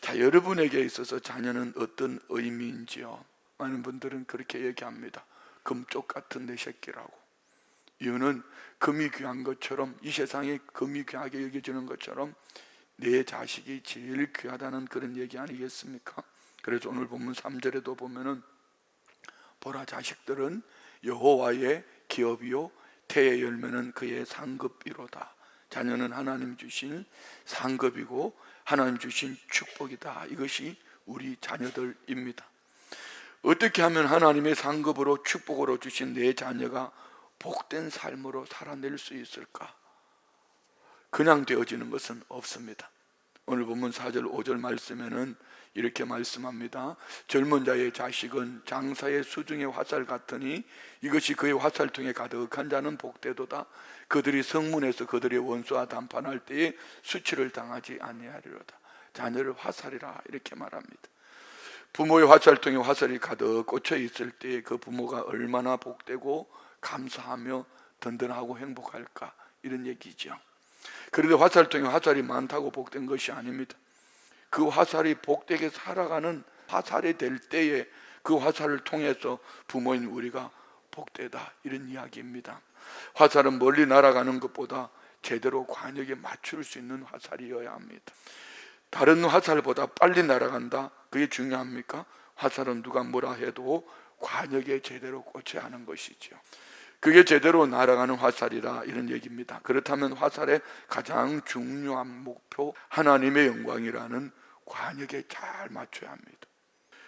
자, 여러분에게 있어서 자녀는 어떤 의미인지요? 많은 분들은 그렇게 얘기합니다. 금쪽 같은 내 새끼라고. 이유는 금이 귀한 것처럼, 이 세상에 금이 귀하게 여겨지는 것처럼 내 자식이 제일 귀하다는 그런 얘기 아니겠습니까? 그래서 오늘 본문 3절에도 보면은 보라, 자식들은 여호와의 기업이요 태의 열매는 그의 상급이로다. 자녀는 하나님 주신 상급이고 하나님 주신 축복이다. 이것이 우리 자녀들입니다. 어떻게 하면 하나님의 상급으로 축복으로 주신 내 자녀가 복된 삶으로 살아낼 수 있을까? 그냥 되어지는 것은 없습니다. 오늘 본문 4절 5절 말씀에는 이렇게 말씀합니다. 젊은 자의 자식은 장사의 수중의 화살 같으니 이것이 그의 화살통에 가득한 자는 복되도다. 그들이 성문에서 그들의 원수와 담판할 때에 수치를 당하지 아니하리로다. 자녀를 화살이라 이렇게 말합니다. 부모의 화살통에 화살이 가득 꽂혀 있을 때 그 부모가 얼마나 복되고 감사하며 든든하고 행복할까, 이런 얘기죠. 그런데 화살통에 화살이 많다고 복된 것이 아닙니다. 그 화살이 복되게 살아가는 화살이 될 때에 그 화살을 통해서 부모인 우리가 복되다, 이런 이야기입니다. 화살은 멀리 날아가는 것보다 제대로 관역에 맞출 수 있는 화살이어야 합니다. 다른 화살보다 빨리 날아간다, 그게 중요합니까? 화살은 누가 뭐라 해도 관역에 제대로 꽂혀야 하는 것이죠. 그게 제대로 날아가는 화살이다, 이런 얘기입니다. 그렇다면 화살의 가장 중요한 목표, 하나님의 영광이라는 관역에 잘 맞춰야 합니다.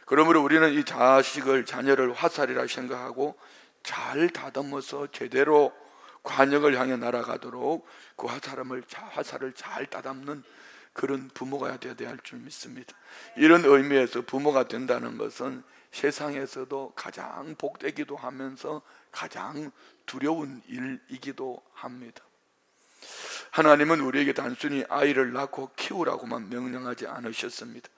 그러므로 우리는 이 자녀를 화살이라 생각하고 잘 다듬어서 제대로 관역을 향해 날아가도록 그 화살을 잘 다듬는 그런 부모가 되어야 할 줄 믿습니다. 이런 의미에서 부모가 된다는 것은 세상에서도 가장 복되기도 하면서 가장 두려운 일이기도 합니다. 하나님은 우리에게 단순히 아이를 낳고 키우라고만 명령하지 않으셨습니다.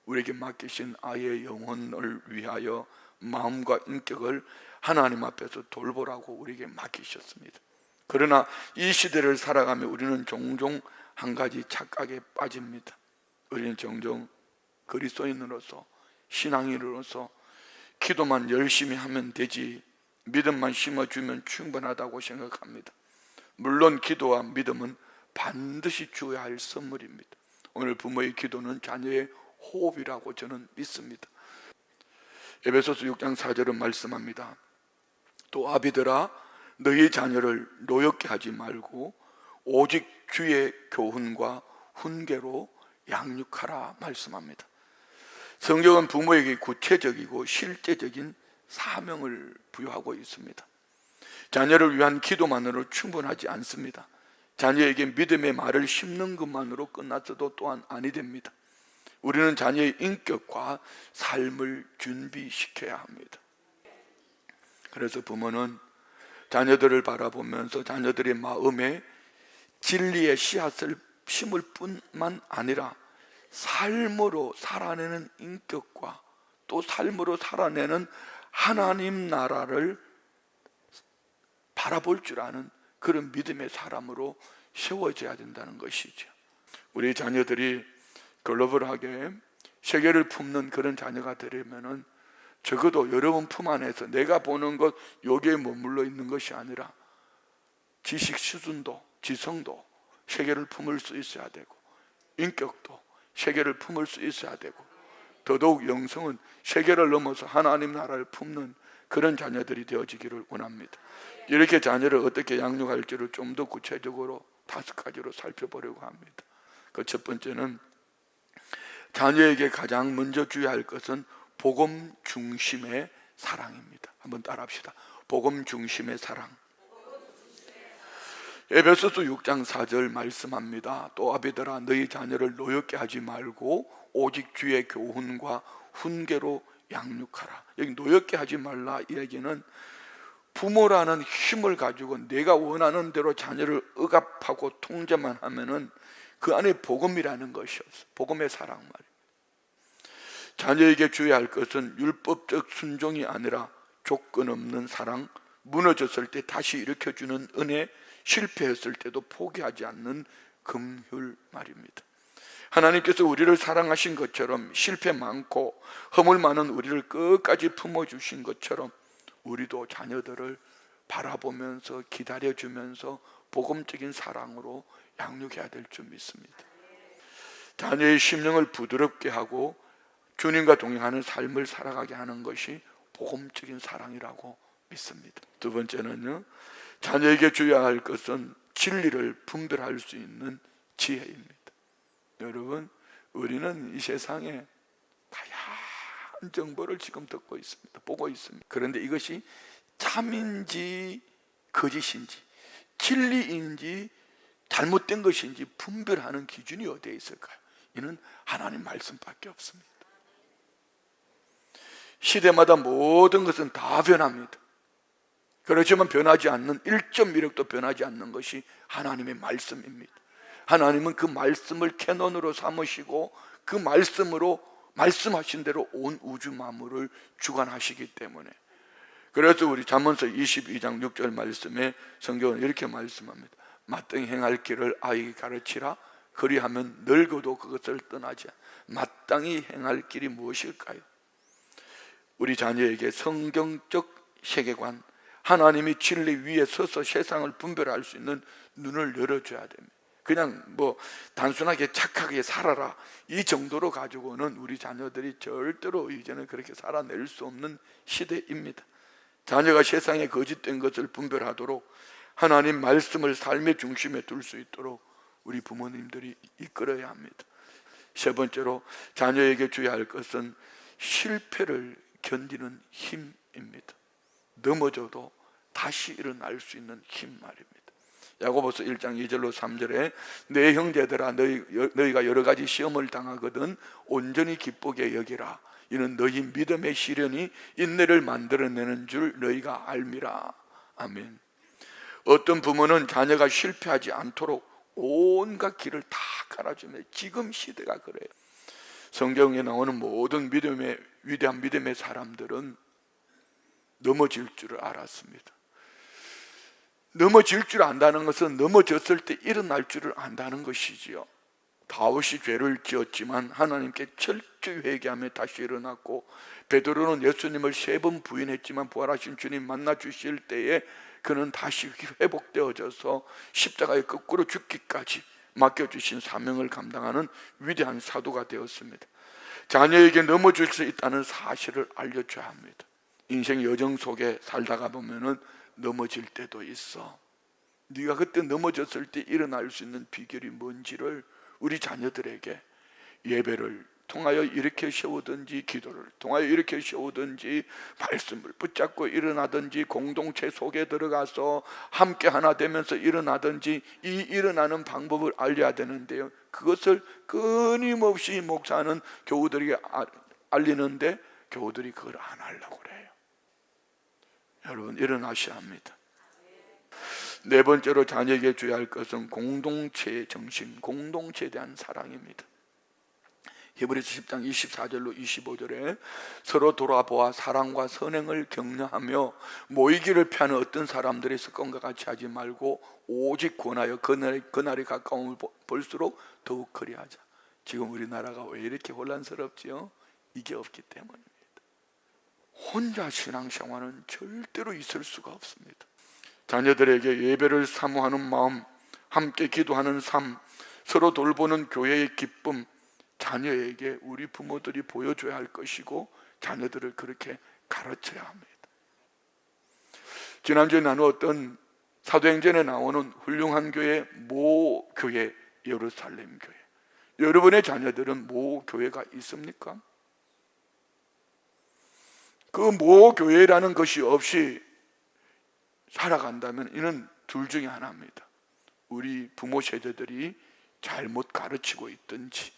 우리에게 맡기신 아이의 영혼을 위하여 마음과 인격을 하나님 앞에서 돌보라고 우리에게 맡기셨습니다. 그러나 이 시대를 살아가며 우리는 종종 한 가지 착각에 빠집니다. 우리는 종종 그리스도인으로서, 신앙인으로서 기도만 열심히 하면 되지, 믿음만 심어주면 충분하다고 생각합니다. 물론 기도와 믿음은 반드시 주어야 할 선물입니다. 오늘 부모의 기도는 자녀의 호흡이라고 저는 믿습니다. 에베소서 6장 4절은 말씀합니다. 또 아비들아, 너희 자녀를 노엽게 하지 말고 오직 주의 교훈과 훈계로 양육하라 말씀합니다. 성경은 부모에게 구체적이고 실제적인 사명을 부여하고 있습니다. 자녀를 위한 기도만으로 충분하지 않습니다. 자녀에게 믿음의 말을 심는 것만으로 끝났어도 또한 아니 됩니다. 우리는 자녀의 인격과 삶을 준비시켜야 합니다. 그래서 부모는 자녀들을 바라보면서 자녀들의 마음에 진리의 씨앗을 심을 뿐만 아니라 삶으로 살아내는 인격과 또 삶으로 살아내는 하나님 나라를 바라볼 줄 아는 그런 믿음의 사람으로 세워져야 된다는 것이죠. 우리 자녀들이 글로벌하게 세계를 품는 그런 자녀가 되려면은 적어도 여러분 품 안에서 내가 보는 것 여기에 머물러 있는 것이 아니라 지식 수준도, 지성도 세계를 품을 수 있어야 되고, 인격도 세계를 품을 수 있어야 되고, 더더욱 영성은 세계를 넘어서 하나님 나라를 품는 그런 자녀들이 되어지기를 원합니다. 이렇게 자녀를 어떻게 양육할지를 좀 더 구체적으로 5가지로 살펴보려고 합니다. 그 첫 번째는 자녀에게 가장 먼저 주의할 것은 복음 중심의 사랑입니다. 한번 따라합시다. 복음 중심의 사랑. 에베소서 6장 4절 말씀합니다. 또 아비들아, 너희 자녀를 노엽게 하지 말고 오직 주의 교훈과 훈계로 양육하라. 여기 노엽게 하지 말라 이 얘기는 부모라는 힘을 가지고 내가 원하는 대로 자녀를 억압하고 통제만 하면은 그 안에 복음이라는 것이 없어. 복음의 사랑 말이에요. 자녀에게 주의할 것은 율법적 순종이 아니라 조건 없는 사랑, 무너졌을 때 다시 일으켜주는 은혜, 실패했을 때도 포기하지 않는 긍휼 말입니다. 하나님께서 우리를 사랑하신 것처럼 실패 많고 허물 많은 우리를 끝까지 품어주신 것처럼 우리도 자녀들을 바라보면서 기다려주면서 복음적인 사랑으로 양육해야 될 줄 믿습니다. 자녀의 심령을 부드럽게 하고 주님과 동행하는 삶을 살아가게 하는 것이 복음적인 사랑이라고 믿습니다. 두 번째는요, 자녀에게 줘야 할 것은 진리를 분별할 수 있는 지혜입니다. 여러분, 우리는 이 세상에 다양한 정보를 지금 듣고 있습니다. 보고 있습니다. 그런데 이것이 참인지 거짓인지 진리인지 잘못된 것인지 분별하는 기준이 어디에 있을까요? 이는 하나님 말씀밖에 없습니다. 시대마다 모든 것은 다 변합니다. 그렇지만 변하지 않는 1.1억도 변하지 않는 것이 하나님의 말씀입니다. 하나님은 그 말씀을 캐논으로 삼으시고 그 말씀으로 말씀하신 대로 온 우주 만물을 주관하시기 때문에, 그래서 우리 잠언서 22장 6절 말씀에 성경은 이렇게 말씀합니다. 마땅히 행할 길을 아이에게 가르치라. 그리하면 늙어도 그것을 떠나지 않아. 마땅히 행할 길이 무엇일까요? 우리 자녀에게 성경적 세계관, 하나님이 진리 위에 서서 세상을 분별할 수 있는 눈을 열어줘야 됩니다. 그냥 단순하게 착하게 살아라 이 정도로 가지고는 우리 자녀들이 절대로 이제는 그렇게 살아낼 수 없는 시대입니다. 자녀가 세상에 거짓된 것을 분별하도록 하나님 말씀을 삶의 중심에 둘 수 있도록 우리 부모님들이 이끌어야 합니다. 세 번째로 자녀에게 줘야 할 것은 실패를 견디는 힘입니다. 넘어져도 다시 일어날 수 있는 힘 말입니다. 야고보서 1장 2절로 3절에 내 형제들아 너희가 여러 가지 시험을 당하거든 온전히 기쁘게 여기라. 이는 너희 믿음의 시련이 인내를 만들어내는 줄 너희가 알미라. 아멘. 어떤 부모는 자녀가 실패하지 않도록 온갖 길을 다 갈아주며, 지금 시대가 그래요. 성경에 나오는 모든 위대한 믿음의 사람들은 넘어질 줄을 알았습니다. 넘어질 줄 안다는 것은 넘어졌을 때 일어날 줄을 안다는 것이지요. 다윗이 죄를 지었지만 하나님께 철저히 회개하며 다시 일어났고, 베드로는 예수님을 3번 부인했지만 부활하신 주님 만나 주실 때에 그는 다시 회복되어져서 십자가에 거꾸로 죽기까지 맡겨주신 사명을 감당하는 위대한 사도가 되었습니다. 자녀에게 넘어질 수 있다는 사실을 알려줘야 합니다. 인생 여정 속에 살다가 보면은 넘어질 때도 있어. 네가 그때 넘어졌을 때 일어날 수 있는 비결이 뭔지를 우리 자녀들에게 예배를 통하여 일으켜 세우든지, 기도를 통하여 일으켜 세우든지, 말씀을 붙잡고 일어나든지, 공동체 속에 들어가서 함께 하나 되면서 일어나든지, 이 일어나는 방법을 알려야 되는데요, 그것을 끊임없이 목사는 교우들에게 알리는데 교우들이 그걸 안 하려고 그래요. 여러분, 일어나셔야 합니다. 네 번째로 자녀에게 줘야 할 것은 공동체의 정신, 공동체에 대한 사랑입니다. 히브리서 10장 24절로 25절에 서로 돌아보아 사랑과 선행을 격려하며 모이기를 피하는 어떤 사람들의 습관과 같이 하지 말고 오직 권하여 그날이 가까움을 볼수록 더욱 그리하자. 지금 우리나라가 왜 이렇게 혼란스럽지요? 이게 없기 때문입니다. 혼자 신앙생활은 절대로 있을 수가 없습니다. 자녀들에게 예배를 사모하는 마음, 함께 기도하는 삶, 서로 돌보는 교회의 기쁨, 자녀에게 우리 부모들이 보여줘야 할 것이고 자녀들을 그렇게 가르쳐야 합니다. 지난주에 나누었던 사도행전에 나오는 훌륭한 교회, 모 교회, 예루살렘 교회. 여러분의 자녀들은 모 교회가 있습니까? 그 모 교회라는 것이 없이 살아간다면 이는 둘 중에 하나입니다. 우리 부모 세대들이 잘못 가르치고 있든지,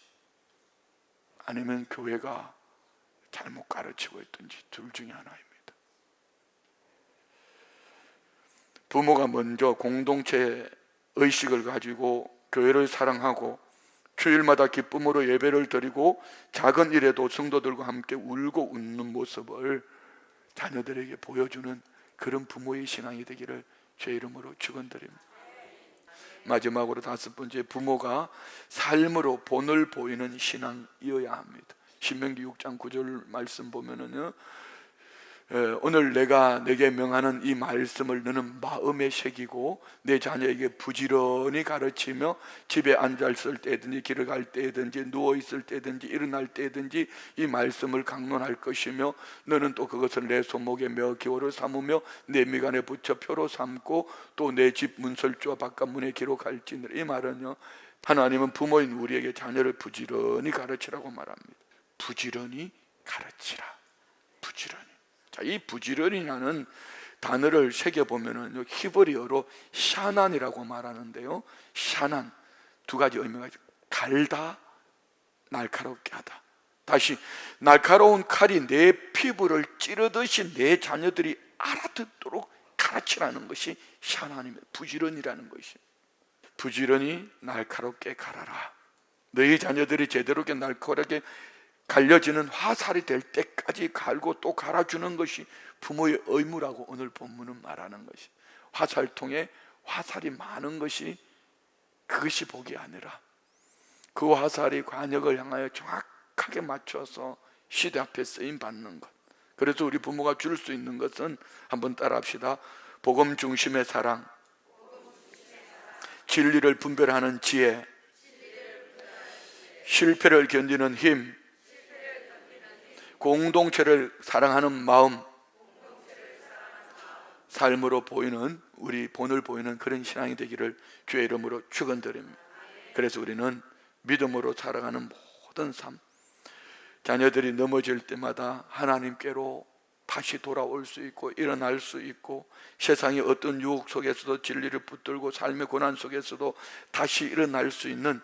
아니면 교회가 잘못 가르치고 있든지, 둘 중에 하나입니다. 부모가 먼저 공동체 의식을 가지고 교회를 사랑하고 주일마다 기쁨으로 예배를 드리고 작은 일에도 성도들과 함께 울고 웃는 모습을 자녀들에게 보여주는 그런 부모의 신앙이 되기를 제 이름으로 축원드립니다. 마지막으로 다섯 번째, 부모가 삶으로 본을 보이는 신앙이어야 합니다. 신명기 6장 9절 말씀 보면은요, 오늘 내가 내게 명하는 이 말씀을 너는 마음에 새기고 내 자녀에게 부지런히 가르치며 집에 앉아있을 때든지 길을 갈 때든지 누워있을 때든지 일어날 때든지 이 말씀을 강론할 것이며 너는 또 그것을 내 손목에 메어 기호로 삼으며 내 미간에 붙여 표로 삼고 또 내 집 문설주와 바깥문에 기록할지니라. 이 말은요, 하나님은 부모인 우리에게 자녀를 부지런히 가르치라고 말합니다. 부지런히 가르치라. 부지런히. 자, 이 부지런이라는 단어를 새겨보면은 히브리어로 샤난이라고 말하는데요, 샤난 두 가지 의미가 있어요. 갈다, 날카롭게 하다. 다시, 날카로운 칼이 내 피부를 찌르듯이 내 자녀들이 알아듣도록 가르치라는 것이 샤난입니다. 부지런이라는 것이. 부지런히 날카롭게 갈아라. 너희 자녀들이 제대로 날카롭게 갈려지는 화살이 될 때까지 갈고 또 갈아주는 것이 부모의 의무라고 오늘 본문은 말하는 것이. 화살통에 화살이 많은 것이, 그것이 복이 아니라 그 화살이 관역을 향하여 정확하게 맞춰서 시대 앞에 쓰임 받는 것. 그래서 우리 부모가 줄 수 있는 것은, 한번 따라 합시다. 복음 중심의 사랑, 진리를 분별하는 지혜, 실패를 견디는 힘, 공동체를 사랑하는 마음, 삶으로 보이는, 우리 본을 보이는 그런 신앙이 되기를 주의 이름으로 축원드립니다. 그래서 우리는 믿음으로 살아가는 모든 삶, 자녀들이 넘어질 때마다 하나님께로 다시 돌아올 수 있고 일어날 수 있고, 세상의 어떤 유혹 속에서도 진리를 붙들고 삶의 고난 속에서도 다시 일어날 수 있는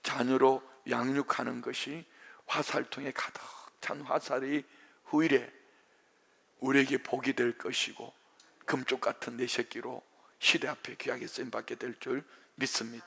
자녀로 양육하는 것이 화살통에 가득 찬 화살이 후일에 우리에게 복이 될 것이고 금쪽 같은 내 새끼로 시대 앞에 귀하게 쓰임받게 될 줄 믿습니다.